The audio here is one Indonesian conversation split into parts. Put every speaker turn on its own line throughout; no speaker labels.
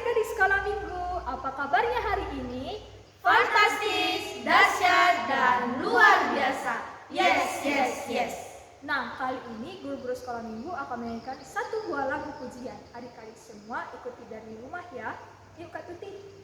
Adik-adik sekolah minggu, apa kabarnya hari ini?
Fantastis, dahsyat, dan luar biasa. Yes, yes, yes.
Nah, kali ini guru-guru sekolah minggu akan menyanyikan satu buah lagu pujian. Adik-adik semua ikuti dari rumah ya. Yuk Kak Tuti.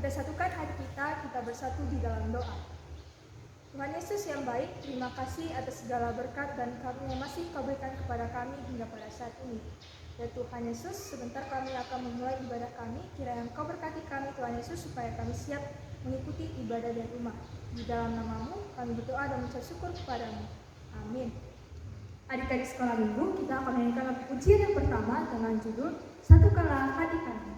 Kita satukan hati kita bersatu di dalam doa. Tuhan Yesus yang baik, terima kasih atas segala berkat dan karunia yang masih Kau berikan kepada kami hingga pada saat ini. Ya Tuhan Yesus, sebentar kami akan memulai ibadah kami. Kiranya Kau berkati kami Tuhan Yesus supaya kami siap mengikuti ibadah dari rumah. Di dalam nama-Mu kami berdoa dan mengucap syukur kepada-Mu. Amin. Adik-adik sekolah minggu, kita akan menyanyikan lagu pujian yang pertama dengan judul Satukanlah Hati Kami.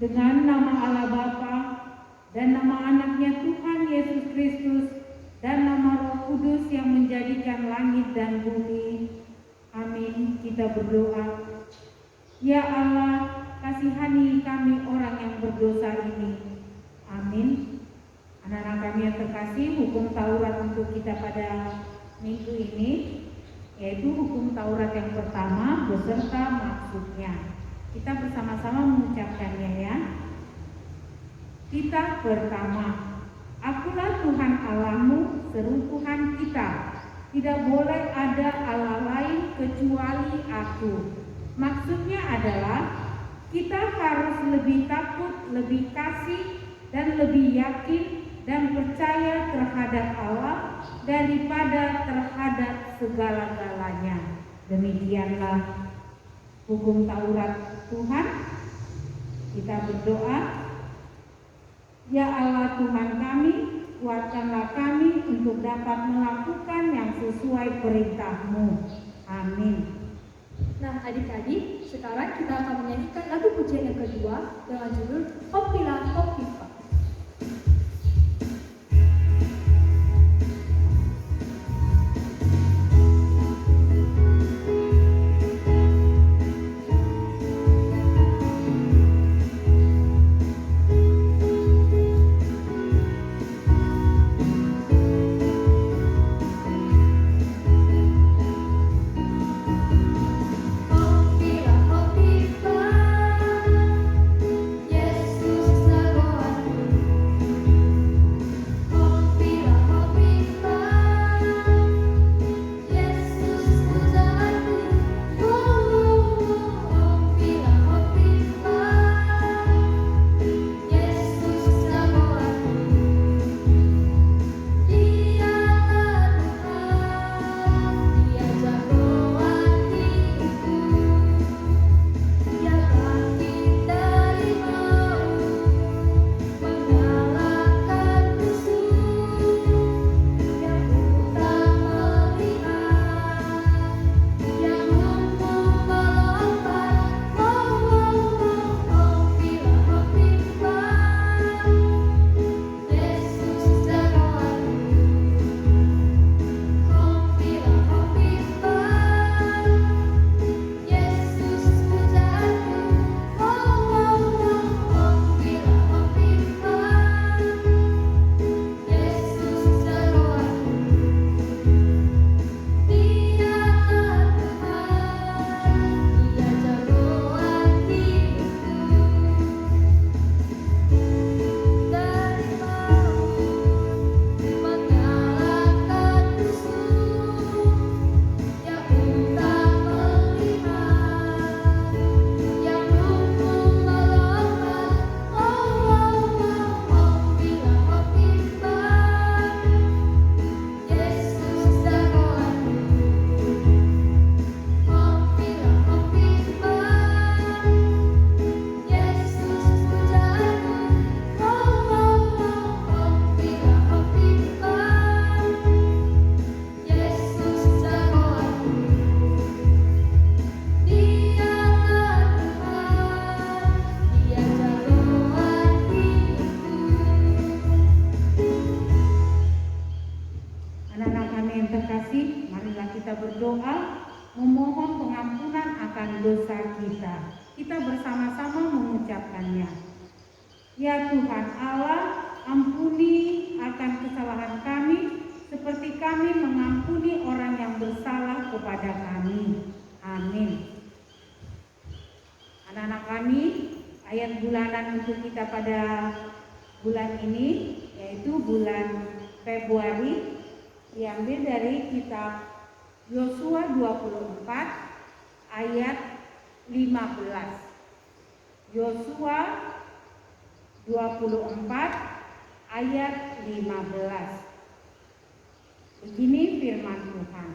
Dengan nama Allah Bapa dan nama anaknya Tuhan Yesus Kristus dan nama Roh Kudus yang menjadikan langit dan bumi. Amin. Kita berdoa. Ya Allah, kasihani kami orang yang berdosa ini. Amin. Anak-anak kami yang terkasih, hukum Taurat untuk kita pada minggu ini yaitu hukum Taurat yang pertama beserta maksudnya. Kita bersama-sama mengucapkannya ya. Kita pertama, Akulah Tuhan Allahmu, seru Tuhan kita. Tidak boleh ada Allah lain kecuali Aku. Maksudnya adalah kita harus lebih takut, lebih kasih, dan lebih yakin dan percaya terhadap Allah daripada terhadap segala-galanya. Demikianlah hukum Taurat Tuhan. Kita berdoa. Ya Allah Tuhan kami, kuatkanlah kami untuk dapat melakukan yang sesuai perintah-Mu. Amin.
Nah adik-adik, sekarang kita akan menyanyikan lagu pujian yang kedua dengan judul Hopilah Hopipa.
memohon pengampunan akan dosa kita. Kita bersama-sama mengucapkannya. Ya Tuhan Allah, ampuni akan kesalahan kami, seperti kami mengampuni orang yang bersalah kepada kami. Amin. Anak-anak kami, ayat bulanan untuk kita pada bulan ini, yaitu bulan Februari, diambil dari kitab Yosua 24 ayat 15. Yosua 24 ayat 15. Begini firman Tuhan.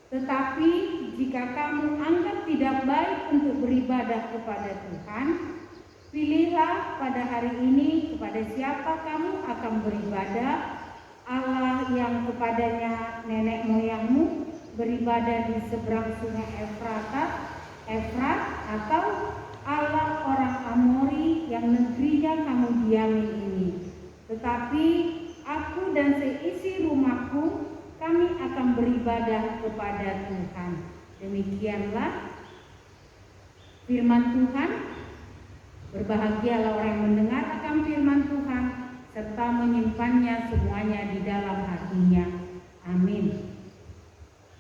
Tetapi jika kamu anggap tidak baik untuk beribadah kepada Tuhan, pilihlah pada hari ini kepada siapa kamu akan beribadah, Allah yang kepadanya nenek moyangmu beribadah di seberang sungai Efrat, atau Allah orang Amori yang negerinya kamu diami ini. Tetapi aku dan seisi rumahku, kami akan beribadah kepada Tuhan. Demikianlah firman Tuhan. Berbahagialah orang yang mendengar akan firman Tuhan serta menyimpannya semuanya di dalam hatinya. Amin.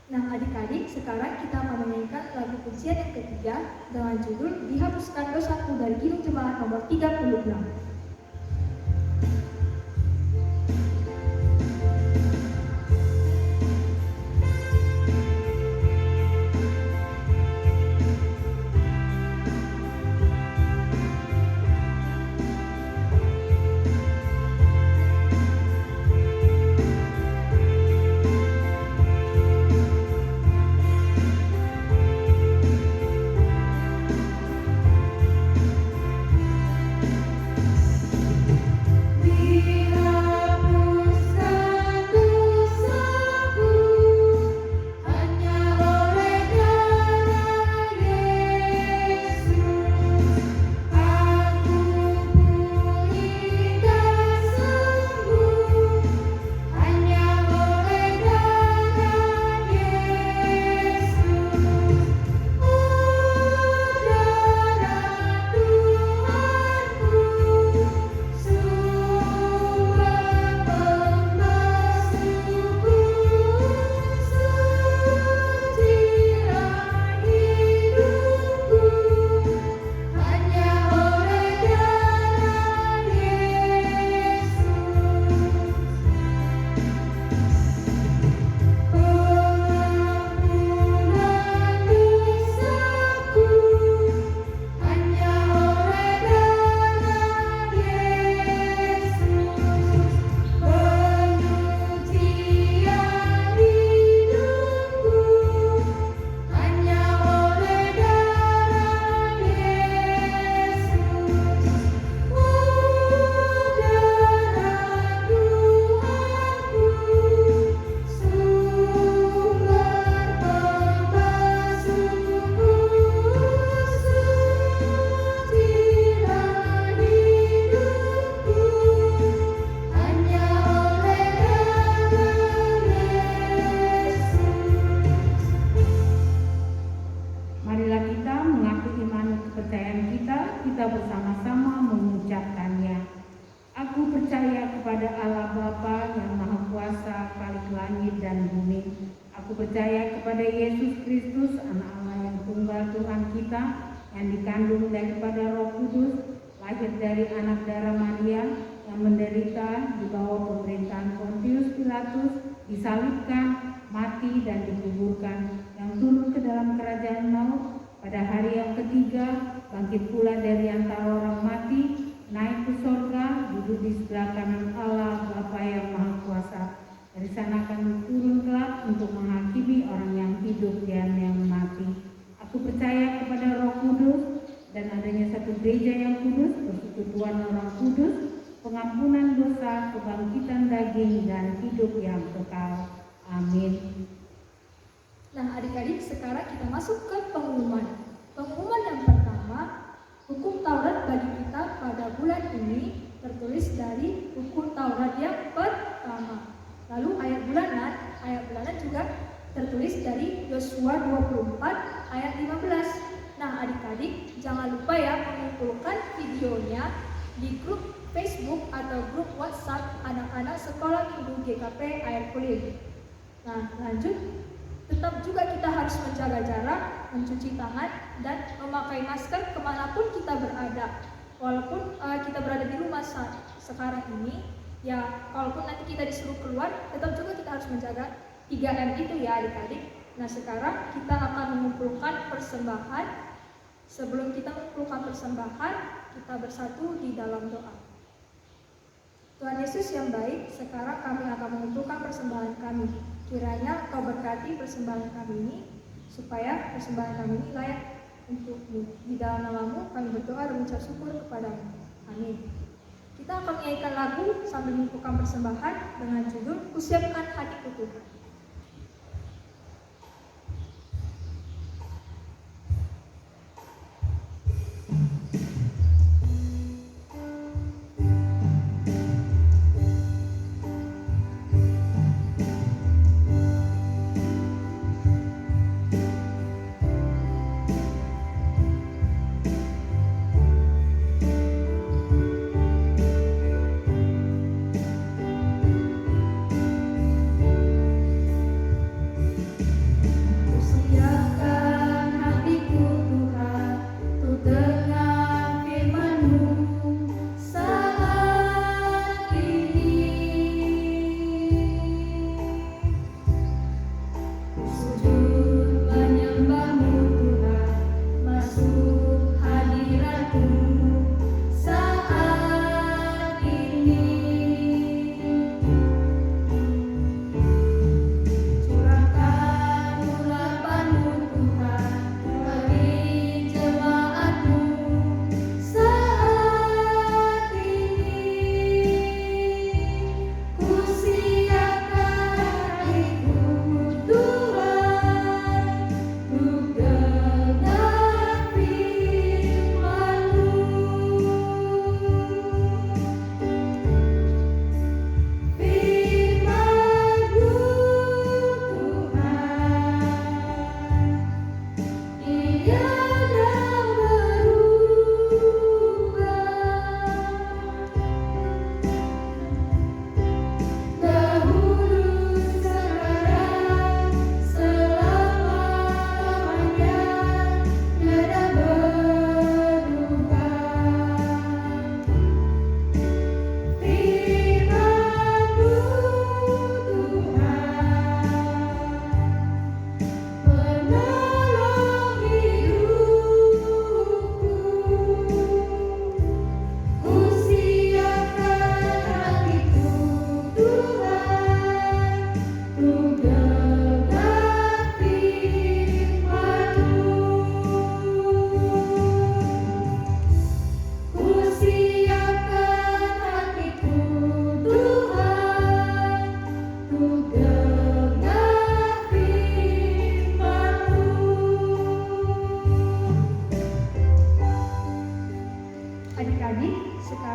Nah adik-adik, sekarang kita akan menyanyikan lagu pujian yang ketiga dengan judul Dihapuskan Dosaku dari Kidung Jemaat nomor 36.
Aku percaya kepada Yesus Kristus, Anak Allah yang tunggal Tuhan kita, yang dikandung daripada Roh Kudus, lahir dari anak darah Maria, yang menderita di bawah pemerintahan Pontius Pilatus, disalibkan, mati dan dikuburkan, yang turun ke dalam kerajaan maut, pada hari yang ketiga bangkit pula dari antara orang mati, naik ke sorga, duduk di sebelah kanan Allah Bapa yang Maha Kuasa. Dari sana akan turun kelak untuk menghakimi orang yang hidup dan yang mati. Aku percaya kepada Roh Kudus dan adanya satu gereja yang kudus, persekutuan orang kudus, pengampunan dosa, kebangkitan daging, dan hidup yang kekal. Amin.
Nah adik-adik, sekarang kita masuk ke pengumuman. Pengumuman yang pertama, hukum Taurat bagi kita pada bulan ini tertulis dari hukum Taurat yang pertama. Lalu ayat bulanan juga tertulis dari Yosua 24 ayat 15. Nah adik-adik, jangan lupa ya mengumpulkan videonya di grup Facebook atau grup WhatsApp anak-anak sekolah minggu GKP Air Kulim. Nah lanjut, tetap juga kita harus menjaga jarak, mencuci tangan, dan memakai masker kemanapun kita berada. Walaupun kita berada di rumah sekarang ini, ya kalaupun nanti kita disuruh keluar, tetap juga kita harus menjaga 3M itu ya adik-adik. Nah sekarang kita akan mengumpulkan persembahan. Sebelum kita mengumpulkan persembahan, kita bersatu di dalam doa. Tuhan Yesus yang baik, sekarang kami akan mengumpulkan persembahan kami. Kiranya Kau berkati persembahan kami ini, supaya persembahan kami ini layak untuk-Mu. Di dalam nama-Mu kami berdoa dan mengucap syukur kepadamu. Amin. Kita akan menyanyikan lagu sambil mengumpulkan persembahan dengan judul Kusiapkan Hatiku Tuhan.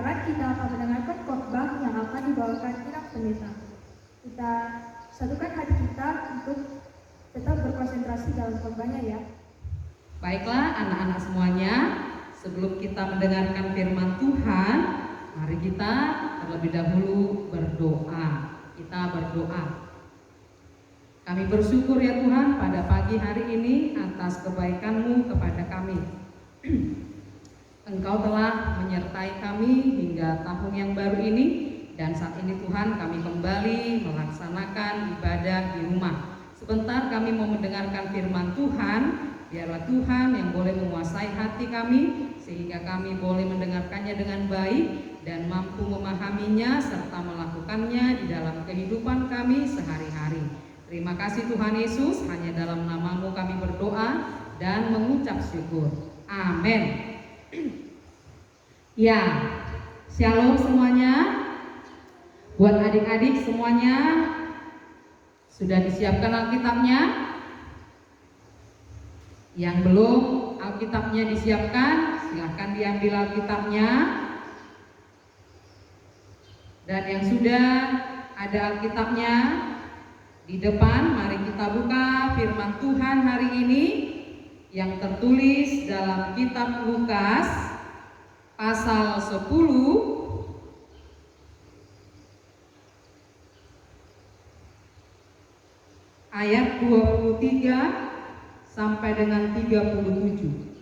sekarang kita akan mendengarkan khotbah yang akan dibawakan Inang Pendeta. Kita satukan hati kita untuk tetap berkonsentrasi dalam khotbahnya ya.
Baiklah anak-anak semuanya, sebelum kita mendengarkan firman Tuhan, mari kita terlebih dahulu berdoa. Kita berdoa. Kami bersyukur ya Tuhan pada pagi hari ini atas kebaikan-Mu kepada kami. Engkau telah menyertai kami hingga tahun yang baru ini, dan saat ini Tuhan kami kembali melaksanakan ibadah di rumah. Sebentar kami mau mendengarkan firman Tuhan. Biarlah Tuhan yang boleh menguasai hati kami, sehingga kami boleh mendengarkannya dengan baik dan mampu memahaminya serta melakukannya di dalam kehidupan kami sehari-hari. Terima kasih Tuhan Yesus, hanya dalam nama-Mu kami berdoa dan mengucap syukur. Amin. Ya, shalom semuanya. Buat adik-adik semuanya, sudah disiapkan Alkitabnya? Yang belum Alkitabnya disiapkan, silahkan diambil Alkitabnya. Dan yang sudah ada Alkitabnya di depan, mari kita buka firman Tuhan hari ini yang tertulis dalam kitab Lukas pasal 10 ayat 23 sampai dengan 37.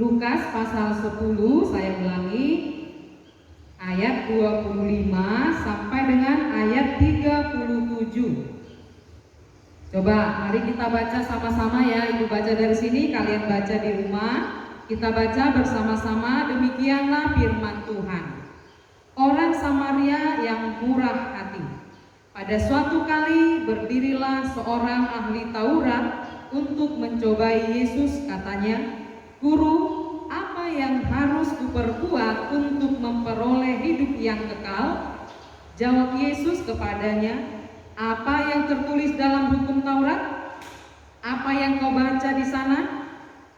Lukas pasal 10, saya ulangi, ayat 25 sampai dengan ayat 37. Coba mari kita baca sama-sama ya. Ibu baca dari sini, kalian baca di rumah. Kita baca bersama-sama. Demikianlah firman Tuhan. Orang Samaria yang murah hati. Pada suatu kali berdirilah seorang ahli Taurat untuk mencobai Yesus. Katanya, "Guru, apa yang harus kuperbuat untuk memperoleh hidup yang kekal?" Jawab Yesus kepadanya, "Apa yang tertulis dalam hukum Taurat? Apa yang kau baca di sana?"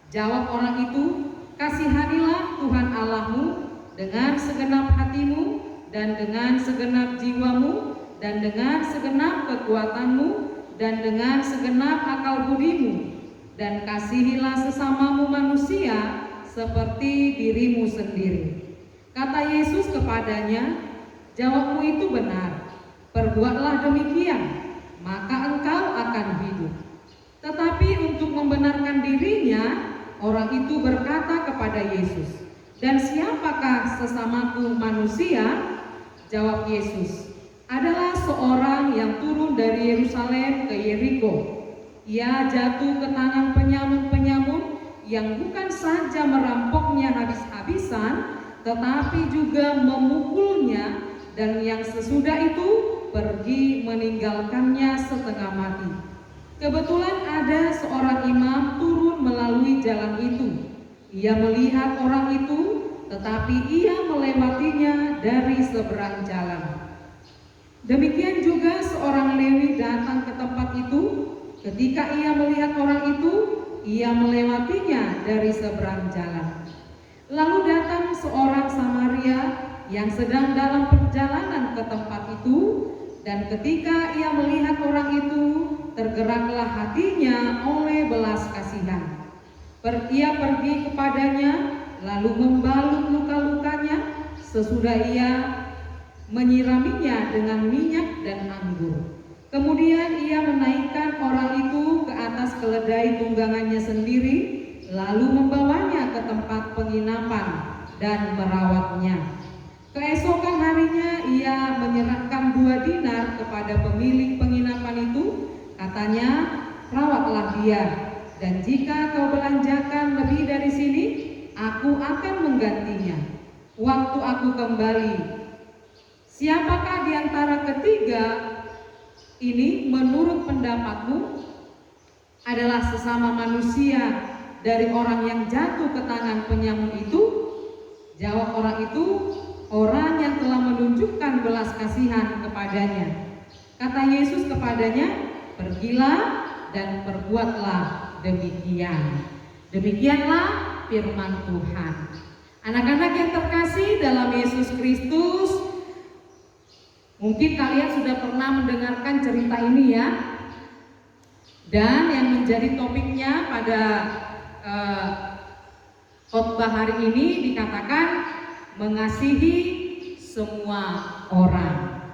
Jawab orang itu, "Kasihanilah Tuhan Allahmu dengan segenap hatimu dan dengan segenap jiwamu dan dengan segenap kekuatanmu dan dengan segenap akal budimu, dan kasihilah sesamamu manusia seperti dirimu sendiri." Kata Yesus kepadanya, "Jawabmu itu benar. Perbuatlah demikian, maka engkau akan hidup." Tetapi untuk membenarkan dirinya, orang itu berkata kepada Yesus, "Dan siapakah sesamaku manusia?" Jawab Yesus, "Adalah seorang yang turun dari Yerusalem ke Yeriko. Ia jatuh ke tangan penyamun-penyamun yang bukan saja merampoknya habis-habisan, tetapi juga memukulnya, dan yang sesudah itu pergi meninggalkannya setengah mati. Kebetulan ada seorang imam turun melalui jalan itu. Ia melihat orang itu, tetapi ia melewatinya dari seberang jalan. Demikian juga seorang Lewi datang ke tempat itu. Ketika ia melihat orang itu, ia melewatinya dari seberang jalan. Lalu datang seorang Samaria yang sedang dalam perjalanan ke tempat itu, dan ketika ia melihat orang itu, tergeraklah hatinya oleh belas kasihan. Ia pergi kepadanya, lalu membalut luka-lukanya. Sesudah ia menyiraminya dengan minyak dan anggur. Kemudian ia menaikkan orang itu ke atas keledai tunggangannya sendiri, lalu membawanya ke tempat penginapan dan merawatnya. Keesokan harinya ia menyerahkan 2 dinar kepada pemilik penginapan itu. Katanya, "Rawatlah dia, dan jika kau belanjakan lebih dari sini, aku akan menggantinya waktu aku kembali." Siapakah di antara ketiga ini menurut pendapatmu adalah sesama manusia dari orang yang jatuh ke tangan penyamun itu? Jawab orang itu, "Orang yang telah menunjukkan belas kasihan kepadanya." Kata Yesus kepadanya, "Pergilah dan perbuatlah demikian. Demikianlah firman Tuhan. Anak-anak yang terkasih dalam Yesus Kristus, mungkin kalian sudah pernah mendengarkan cerita ini ya. Dan yang menjadi topiknya pada khotbah hari ini dikatakan mengasihi semua orang.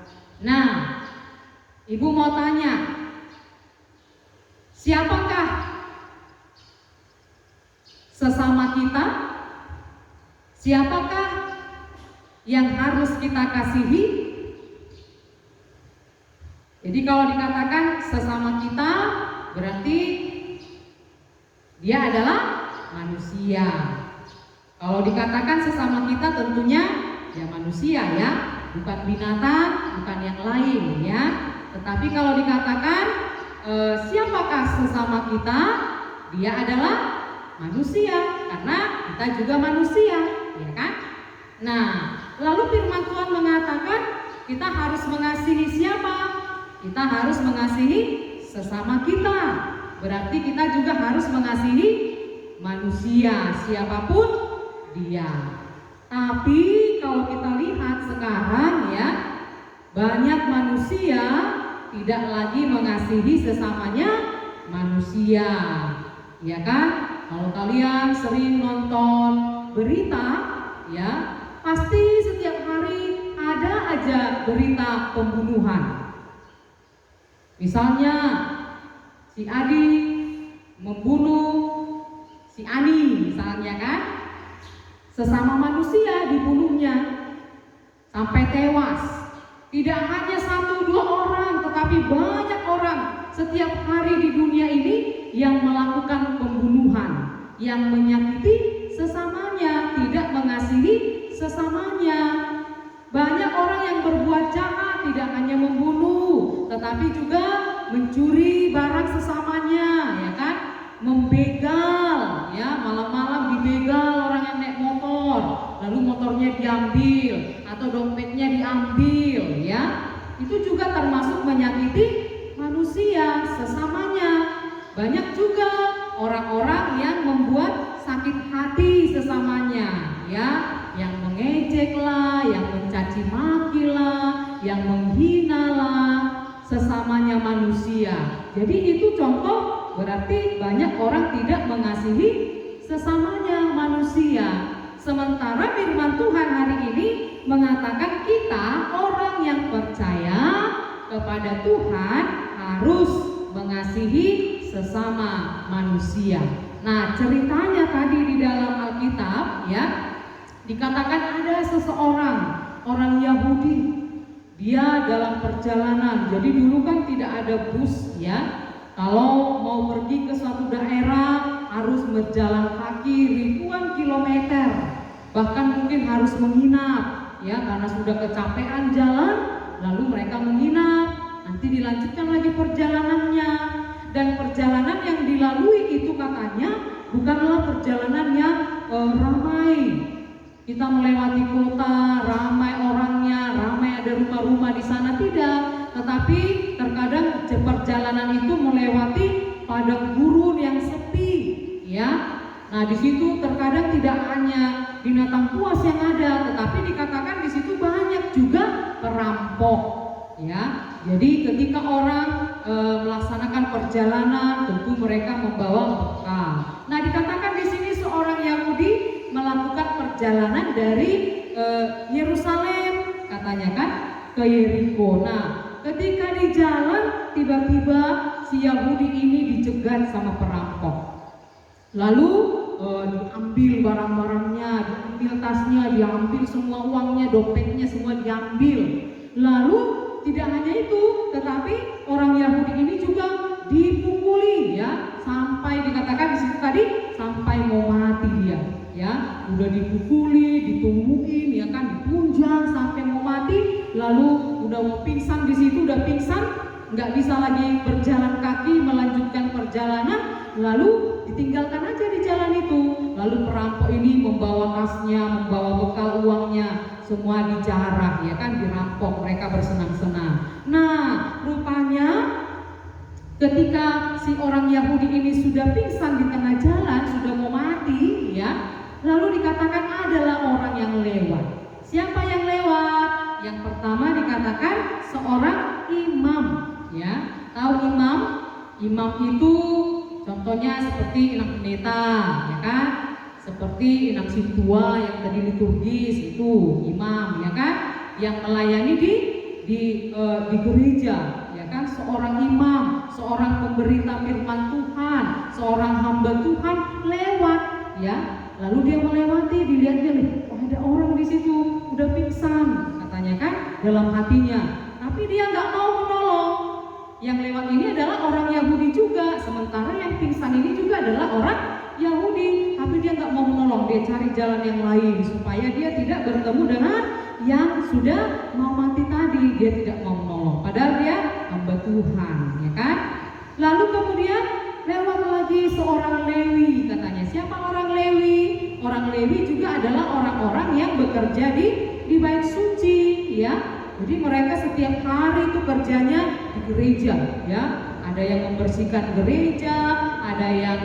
Nah, Ibu mau tanya, siapakah sesama kita? Siapakah yang harus kita kasihi? Jadi kalau dikatakan sesama kita, berarti dia adalah manusia. Kalau dikatakan sesama kita tentunya ya manusia ya, bukan binatang, bukan yang lain ya. Tetapi kalau dikatakan siapakah sesama kita, dia adalah manusia, karena kita juga manusia, ya kan? Nah, lalu firman Tuhan mengatakan kita harus mengasihi siapa? Kita harus mengasihi sesama kita. Berarti kita juga harus mengasihi manusia, siapapun dia. Tapi kalau kita lihat sekarang ya, banyak manusia tidak lagi mengasihi sesamanya manusia, ya kan? Kalau kalian sering nonton berita, ya pasti setiap hari ada aja berita pembunuhan. Misalnya si Adi membunuh si Ani, misalnya kan? Sesama manusia dibunuhnya sampai tewas. Tidak hanya 1-2 orang, tetapi banyak orang setiap hari di dunia ini yang melakukan pembunuhan, yang menyakiti sesamanya, tidak mengasihi sesamanya. Banyak orang yang berbuat jahat, tidak hanya membunuh, tetapi juga mencuri barang sesamanya, ya kan? Membegal, ya, malam-malam dibegal orang yang naik motor, lalu motornya diambil atau dompetnya diambil, ya. Itu juga termasuk menyakiti manusia sesamanya. Banyak juga orang-orang yang membuat sakit hati sesamanya, ya, yang mengejek lah, yang mencaci maki lah, yang menghina lah sesamanya manusia. Jadi itu contoh berarti banyak orang tidak mengasihi sesamanya manusia. Sementara firman Tuhan hari ini mengatakan kita orang yang percaya kepada Tuhan harus mengasihi sesama manusia. Nah, ceritanya tadi di dalam Alkitab ya, dikatakan ada seseorang, orang Yahudi, dia dalam perjalanan. Jadi dulu kan tidak ada bus ya. Kalau mau pergi ke suatu daerah harus berjalan kaki ribuan kilometer, bahkan mungkin harus menginap ya, karena sudah kecapean jalan, lalu mereka menginap, nanti dilanjutkan lagi perjalanannya. Dan perjalanan yang dilalui itu katanya bukanlah perjalanan yang ramai. Kita melewati kota, ramai orangnya, ramai ada rumah-rumah di sana, tidak. Tetapi terkadang perjalanan itu melewati padang gurun yang sepi, ya. Nah, di situ terkadang tidak hanya binatang buas yang ada, tetapi dikatakan di situ banyak juga perampok, ya. Jadi ketika orang melaksanakan perjalanan, tentu mereka membawa bekal. Nah, dikatakan di sini seorang Yahudi melakukan perjalanan dari Yerusalem, katanya kan, ke Yeriko. Nah, ketika di jalan tiba-tiba si Yahudi ini dicegat sama perampok. Lalu diambil barang-barangnya, diambil tasnya, diambil semua uangnya, dompetnya semua diambil. Lalu tidak hanya itu, tetapi orang Yahudi ini juga dipukuli ya, sampai dikatakan di situ tadi sampai mau mati dia. Ya, udah dipukuli, ditumbuhin, ya kan, dipunjang sampai mau mati, lalu udah mau pingsan di situ, udah pingsan, nggak bisa lagi berjalan kaki melanjutkan perjalanan, lalu ditinggalkan aja di jalan itu. Lalu perampok ini membawa tasnya, membawa bekal uangnya, semua dijarah, ya kan, dirampok, mereka bersenang-senang. Nah, rupanya ketika si orang Yahudi ini sudah pingsan di tengah jalan, sudah mau mati, ya. Lalu dikatakan adalah orang yang lewat. Siapa yang lewat? Yang pertama dikatakan seorang imam, ya. Tahu imam? Imam itu contohnya seperti inang pendeta, ya kan? Seperti inang situa yang tadi liturgis itu imam, ya kan? Yang melayani di gereja, ya kan? Seorang imam, seorang pemberita firman Tuhan, seorang hamba Tuhan lewat, ya. Lalu dia melewati, dilihatnya nih, oh ada orang di situ udah pingsan, katanya kan dalam hatinya. Tapi dia nggak mau menolong. Yang lewat ini adalah orang Yahudi juga, sementara yang pingsan ini juga adalah orang Yahudi, tapi dia nggak mau menolong, dia cari jalan yang lain supaya dia tidak bertemu dengan yang sudah mau mati tadi. Dia tidak mau menolong, padahal dia hamba Tuhan, ya kan? Lalu kemudian lewat lagi seorang Lewi, katanya. Siapa orang Lewi? Orang Lewi juga adalah orang-orang yang bekerja di bait suci, ya. Jadi mereka setiap hari itu kerjanya di gereja, ya. Ada yang membersihkan gereja, ada yang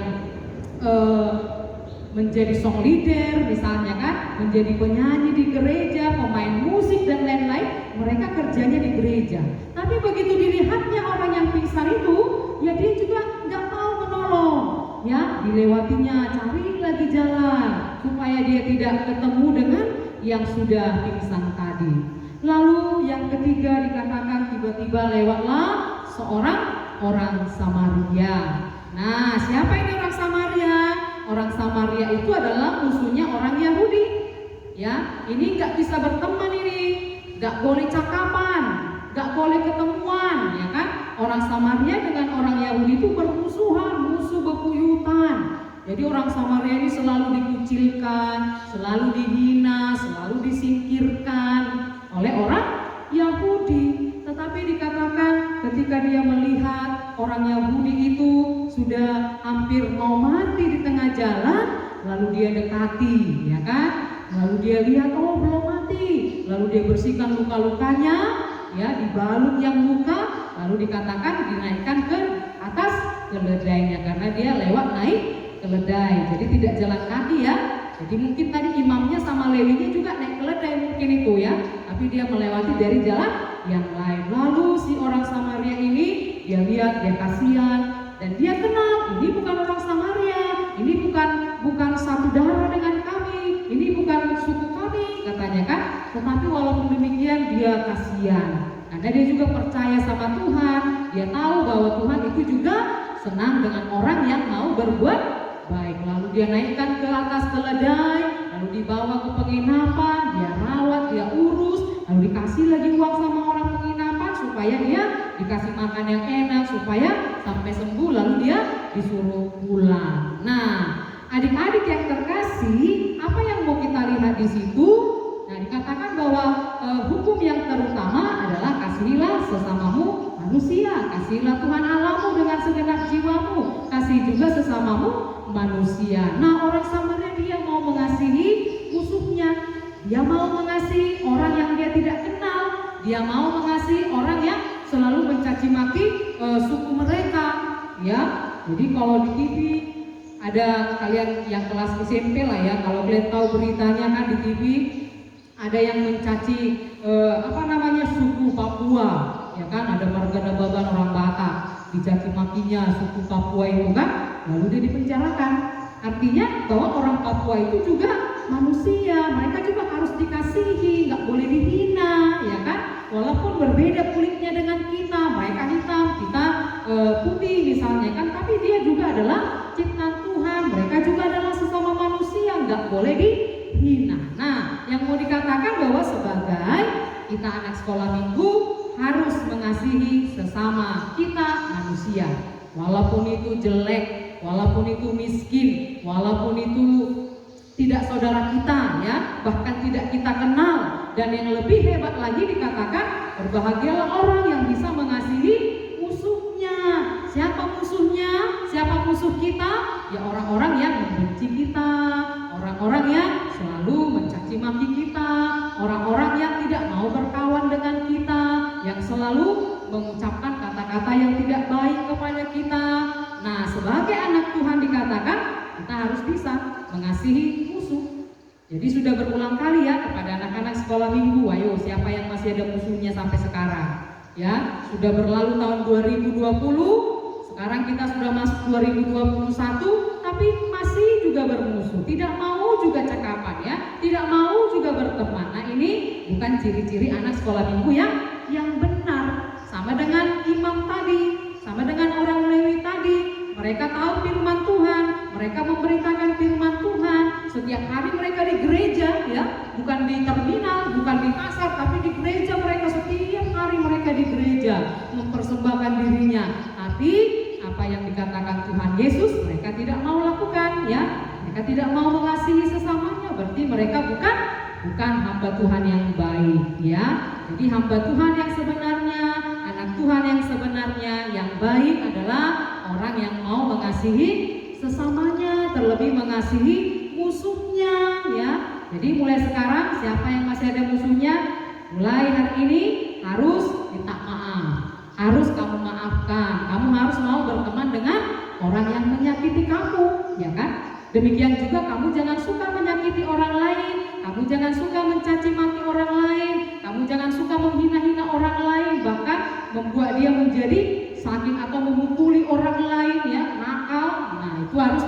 menjadi song leader misalnya kan, menjadi penyanyi di gereja, pemain musik dan lain-lain. Mereka kerjanya di gereja. Tapi begitu dilihatnya orang yang pingsan itu, ya dia juga nggak mau menolong, ya. Dilewatinya, cari lagi jalan supaya dia tidak ketemu dengan yang sudah pingsan tadi. Lalu yang ketiga dikatakan tiba-tiba lewatlah seorang orang Samaria. Nah, siapa ini orang Samaria? Orang Samaria itu adalah musuhnya orang Yahudi. Ya, ini nggak bisa berteman ini, nggak boleh cakapan, nggak boleh ketemuan, ya kan? Orang Samaria dengan orang Yahudi itu bermusuhan, musuh bebuyutan. Jadi orang Samaria ini selalu dikucilkan, selalu dihina, selalu disingkirkan oleh orang Yahudi. Tetapi dikatakan ketika dia melihat orang Yahudi itu sudah hampir mau mati di tengah jalan, lalu dia dekati, ya kan? Lalu dia lihat, oh belum mati. Lalu dia bersihkan luka-lukanya, ya, dibalut yang luka, lalu dikatakan dinaikkan ke atas keledainya karena dia lewat naik keledai. Jadi tidak jalan kaki, ya. Jadi mungkin tadi imamnya sama lewinya juga naik keledai mungkin itu, ya. Tapi dia melewati dari jalan yang lain. Lalu si orang Samaria ini dia lihat, dia kasihan dan dia kenal ini bukan orang Samaria, ini bukan satu darah dengan kami, ini bukan suku kami, katanya kan. Tetapi walaupun demikian dia kasihan karena dia juga percaya sama Tuhan. Dia tahu bahwa Tuhan itu juga senang dengan orang yang mau berbuat baik. Lalu dia naikkan ke atas keledai, lalu dibawa ke penginapan, dia rawat, dia urus, lalu dikasih lagi uang sama orang penginapan supaya dia dikasih makan yang enak, supaya sampai sembuh, lalu dia disuruh pulang. Nah, adik-adik yang terkasih, apa yang mau kita lihat di situ? Nah, dikatakan bahwa hukum yang terutama adalah kasihilah sesamamu manusia, kasihilah Tuhan Allahmu dengan segenap jiwamu, kasih juga sesamamu manusia. Nah, orang Samaria dia mau mengasihi musuhnya, dia mau mengasihi orang yang dia tidak kenal, dia mau mengasihi orang yang selalu mencaci maki suku mereka, ya. Jadi kalau di TV ada kalian yang kelas SMP lah ya, kalau kalian tahu beritanya kan di TV ada yang mencaci suku Papua, ya kan, ada Marga Baban orang Batak dicaci makinya suku Papua itu kan, lalu dia dipenjarakan. Artinya bahwa orang Papua itu juga manusia, mereka juga harus dikasihi, nggak boleh dihina, ya kan? Walaupun berbeda kulitnya dengan kita, mereka hitam, kita putih misalnya kan, tapi dia juga adalah ciptaan Tuhan, mereka juga adalah sesama manusia, nggak boleh dihina. Nah, yang mau dikatakan bahwa sebagai kita anak sekolah minggu harus mengasihi sesama kita manusia, walaupun itu jelek, walaupun itu miskin, walaupun itu tidak saudara kita, ya, bahkan tidak kita kenal. Dan yang lebih hebat lagi dikatakan berbahagialah orang yang bisa mengasihi musuhnya. Siapa musuhnya? Siapa musuh kita? Ya orang-orang yang membenci kita, orang-orang yang selalu mencaci maki kita, orang-orang yang tidak mau berkawan dengan kita, yang selalu mengucapkan kata-kata yang tidak baik kepada kita. harus bisa mengasihi musuh. Jadi sudah berulang kali ya kepada anak-anak sekolah minggu, ayo siapa yang masih ada musuhnya sampai sekarang? Ya, sudah berlalu tahun 2020, sekarang kita sudah masuk 2021, tapi masih juga bermusuh, tidak mau juga cakapan ya, tidak mau juga berteman. Nah ini bukan ciri-ciri anak sekolah minggu yang benar. Sama dengan imam tadi, sama dengan orang Lewi tadi, mereka tahu firman Tuhan, mereka memberitakan firman Tuhan. Setiap hari mereka di gereja ya, bukan di terminal, bukan di pasar, tapi di gereja mereka setiap hari mereka di gereja mempersembahkan dirinya. Tapi apa yang dikatakan Tuhan Yesus mereka tidak mau lakukan ya. Mereka tidak mau mengasihi sesamanya, berarti mereka bukan hamba Tuhan yang baik ya. Jadi hamba Tuhan yang sebenarnya, anak Tuhan yang sebenarnya yang baik adalah orang yang mau mengasihi sesamanya, terlebih mengasihi musuhnya ya. Jadi mulai sekarang siapa yang masih ada musuhnya, mulai hari ini harus minta maaf, harus kamu maafkan, kamu harus mau berteman dengan orang yang menyakiti kamu, ya kan? Demikian juga kamu jangan suka menyakiti orang lain, kamu jangan suka mencaci maki orang lain, kamu jangan suka menghina-hina orang lain, bahkan membuat dia menjadi sakit atau memukuli orang lain ya, nakal. Nah itu harus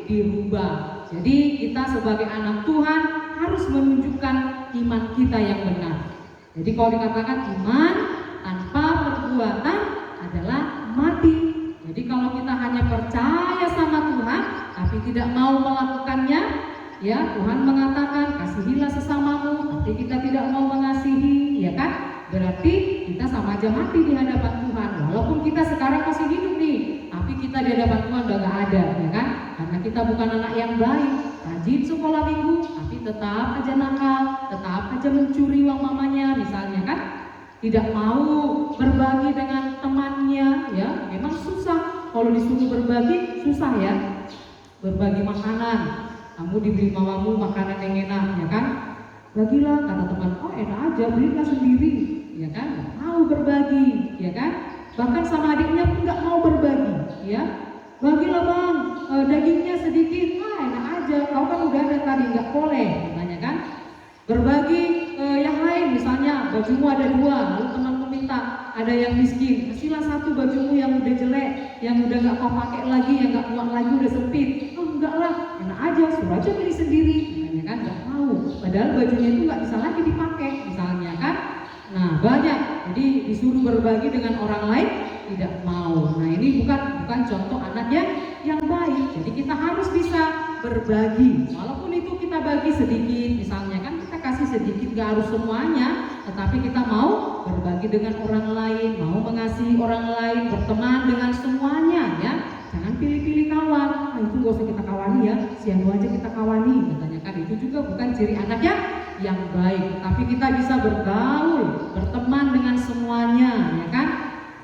dirubah. Jadi kita sebagai anak Tuhan harus menunjukkan iman kita yang benar. Jadi kalau dikatakan iman tanpa perbuatan adalah mati. Jadi kalau kita hanya percaya sama Tuhan tapi tidak mau melakukannya, ya Tuhan mengatakan kasihilah sesamamu, tapi kita tidak mau mengasihi, ya kan? Berarti kita sama aja mati di hadapan Tuhan. Walaupun kita sekarang masih hidup nih, tapi kita di hadapan Tuhan udah gak ada, ya kan? Karena kita bukan anak yang baik, rajin sekolah minggu, tapi tetap aja nakal, tetap aja mencuri uang mamanya, misalnya kan? Tidak mau berbagi dengan temannya, ya memang susah. Kalau disuruh berbagi susah ya. Berbagi makanan, kamu dibeli mamamu makanan yang enak, ya kan? Bagilah, kata teman, oh enak aja, belilah sendiri, ya kan? Nggak mau berbagi, ya kan? Bahkan sama adiknya pun nggak mau berbagi, ya. Bagilah bang, dagingnya sedikit, enak aja, kau kan udah ada tadi, nggak boleh, katanya kan? Berbagi yang lain, misalnya bajumu ada 2, lalu temanmu minta, ada yang miskin, kasihlah 1 bajumu yang udah jelek, yang udah gak kau pakai lagi, yang gak kuat lagi, udah sempit. Oh enggak lah, enak aja, suruh aja beli sendiri, misalnya kan, gak mau. Padahal bajunya itu gak bisa lagi dipakai, misalnya kan. Nah banyak, jadi disuruh berbagi dengan orang lain, tidak mau. Nah ini bukan contoh anaknya yang baik. Jadi kita harus bisa berbagi, walaupun itu kita bagi sedikit, misalnya kan kita kasih sedikit, gak harus semuanya, tetapi kita mau berbagi dengan orang lain, mau mengasihi orang lain, berteman dengan semuanya ya. Jangan pilih-pilih kawan, itu gak usah kita kawani ya, siang aja kita kawani, katanya kan. Itu juga bukan ciri anaknya yang baik, tapi kita bisa bergaul, berteman dengan semuanya ya kan.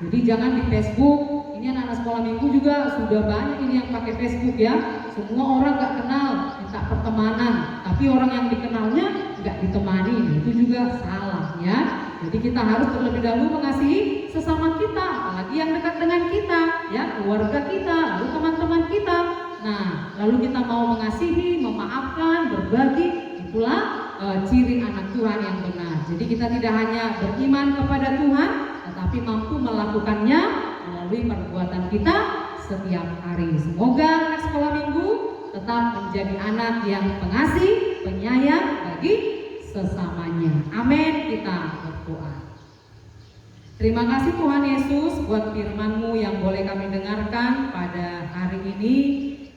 Jadi jangan di Facebook, ini anak-anak sekolah minggu juga sudah banyak ini yang pakai Facebook ya. Semua orang gak kenal, minta pertemanan, tapi orang yang dikenalnya gak ditemani, itu juga salah ya. Jadi kita harus terlebih dahulu mengasihi sesama kita, apalagi yang dekat dengan kita ya, keluarga kita, lalu teman-teman kita. Nah, lalu kita mau mengasihi, memaafkan, berbagi, itulah ciri anak Tuhan yang benar. Jadi kita tidak hanya beriman kepada Tuhan, tetapi mampu melakukannya melalui perbuatan kita setiap hari. Semoga anak sekolah minggu tetap menjadi anak yang pengasih, penyayang bagi sesamanya. Amin. Kita berdoa. Terima kasih Tuhan Yesus buat firman-Mu yang boleh kami dengarkan pada hari ini.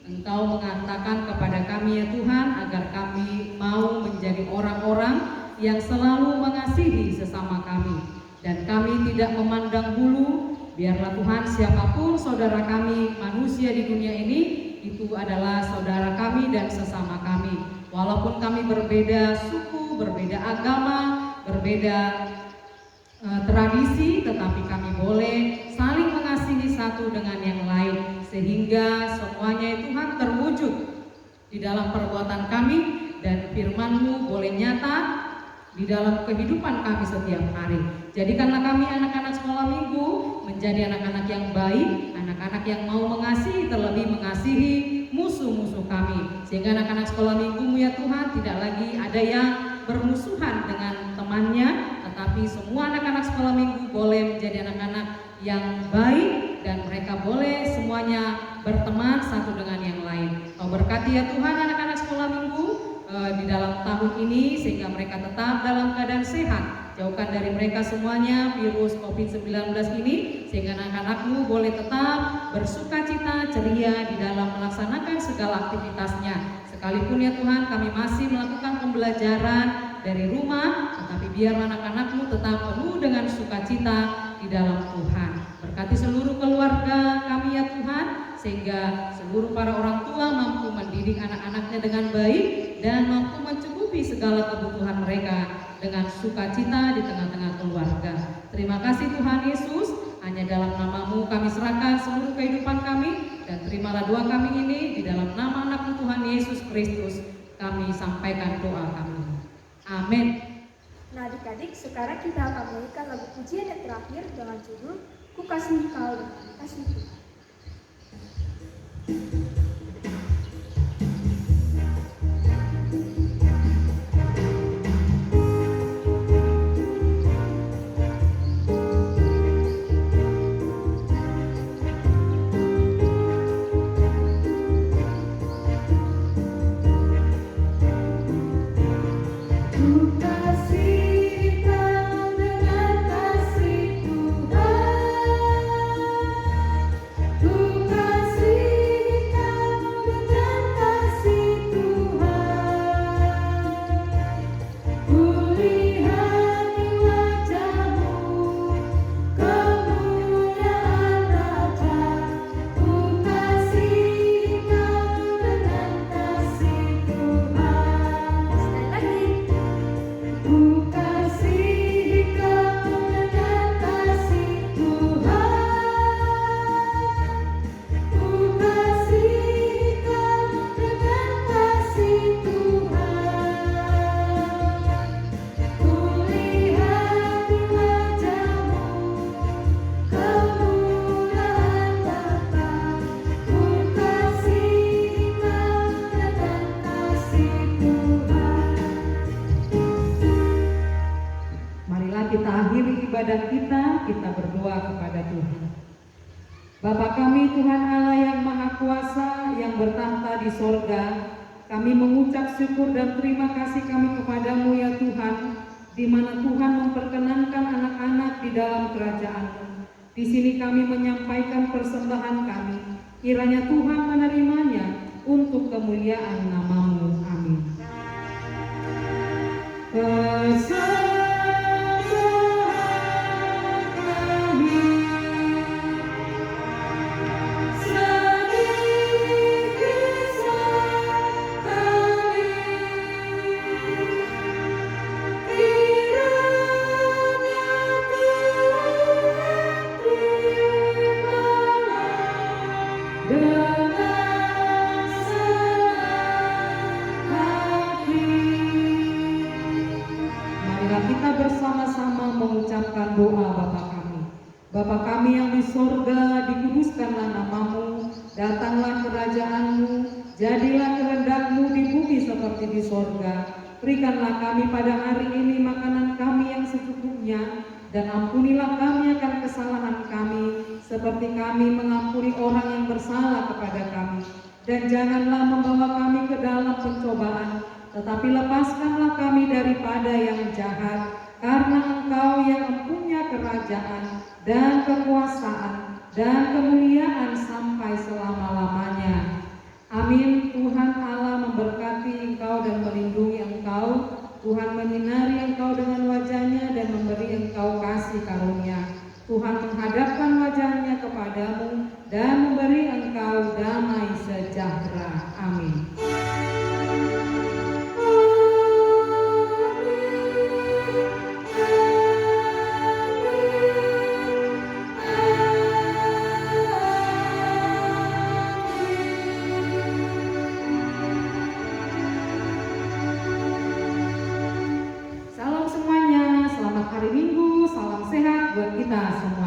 Engkau mengatakan kepada kami ya Tuhan, agar kami mau menjadi orang-orang yang selalu mengasihi sesama kami, dan kami tidak memandang bulu. Biarlah Tuhan, siapapun saudara kami manusia di dunia ini, itu adalah saudara kami dan sesama kami. Walaupun kami berbeda suku, berbeda agama, berbeda tradisi, tetapi kami boleh saling mengasihi satu dengan yang lain, sehingga semuanya Tuhan terwujud di dalam perbuatan kami, dan firman-Mu boleh nyata di dalam kehidupan kami setiap hari. Jadikanlah kami anak-anak sekolah minggu menjadi anak-anak yang baik, anak-anak yang mau mengasihi, terlebih mengasihi musuh-musuh kami. Sehingga anak-anak sekolah minggu-Mu ya Tuhan tidak lagi ada yang bermusuhan dengan temannya, tetapi semua anak-anak sekolah minggu boleh menjadi anak-anak yang baik dan mereka boleh semuanya berteman satu dengan yang lain. Kau berkati ya Tuhan anak-anak sekolah minggu di dalam tahun ini sehingga mereka tetap dalam keadaan sehat. Jauhkan dari mereka semuanya virus COVID-19 ini sehingga anak-anak-Mu boleh tetap bersukacita ceria di dalam melaksanakan segala aktivitasnya. Sekalipun ya Tuhan kami masih melakukan pembelajaran dari rumah, tetapi biar anak-anak-Mu tetap penuh dengan sukacita di dalam Tuhan. Berkati seluruh keluarga kami ya Tuhan, sehingga seluruh para orang tua mampu mendidik anak-anaknya dengan baik dan mampu mencukupi segala kebutuhan mereka dengan sukacita di tengah-tengah keluarga. Terima kasih Tuhan Yesus, hanya dalam nama-Mu kami serahkan seluruh kehidupan kami dan terimalah doa kami ini di dalam nama anak-Mu Tuhan Yesus Kristus. Kami sampaikan doa kami. Amin.
Nah adik-adik, sekarang kita akan menyanyikan lagu pujian yang terakhir dengan judul Ku Kasih Kau Dengan Kasih Tuhan.
ibadah kita berdoa kepada Tuhan. Bapa kami Tuhan Allah yang Maha Kuasa yang bertahta di sorga, kami mengucap syukur dan terima kasih kami kepadamu ya Tuhan, di mana Tuhan memperkenankan anak-anak di dalam kerajaan-Mu. Di sini kami menyampaikan persembahan kami, kiranya Tuhan menerimanya untuk kemuliaan nama-Mu. Amin. Mengucapkan doa Bapa kami. Bapa kami yang di sorga, dikuduskanlah nama-Mu, datanglah kerajaan-Mu, jadilah kehendak-Mu di bumi seperti di sorga. Berikanlah kami pada hari ini makanan kami yang secukupnya, dan ampunilah kami akan kesalahan kami, seperti kami mengampuni orang yang bersalah kepada kami. Dan janganlah membawa kami ke dalam pencobaan, tetapi lepaskanlah kami daripada yang jahat. Karena Engkau yang mempunyai kerajaan dan kekuasaan dan kemuliaan sampai selama-lamanya. Amin. Tuhan Allah memberkati engkau dan melindungi engkau. Tuhan menyinari engkau dengan wajahnya dan memberi engkau kasih karunia. Tuhan menghadapkan wajahnya kepadamu dan memberi engkau damai sejahtera. Amin. Hari Minggu, salam sehat buat kita semua.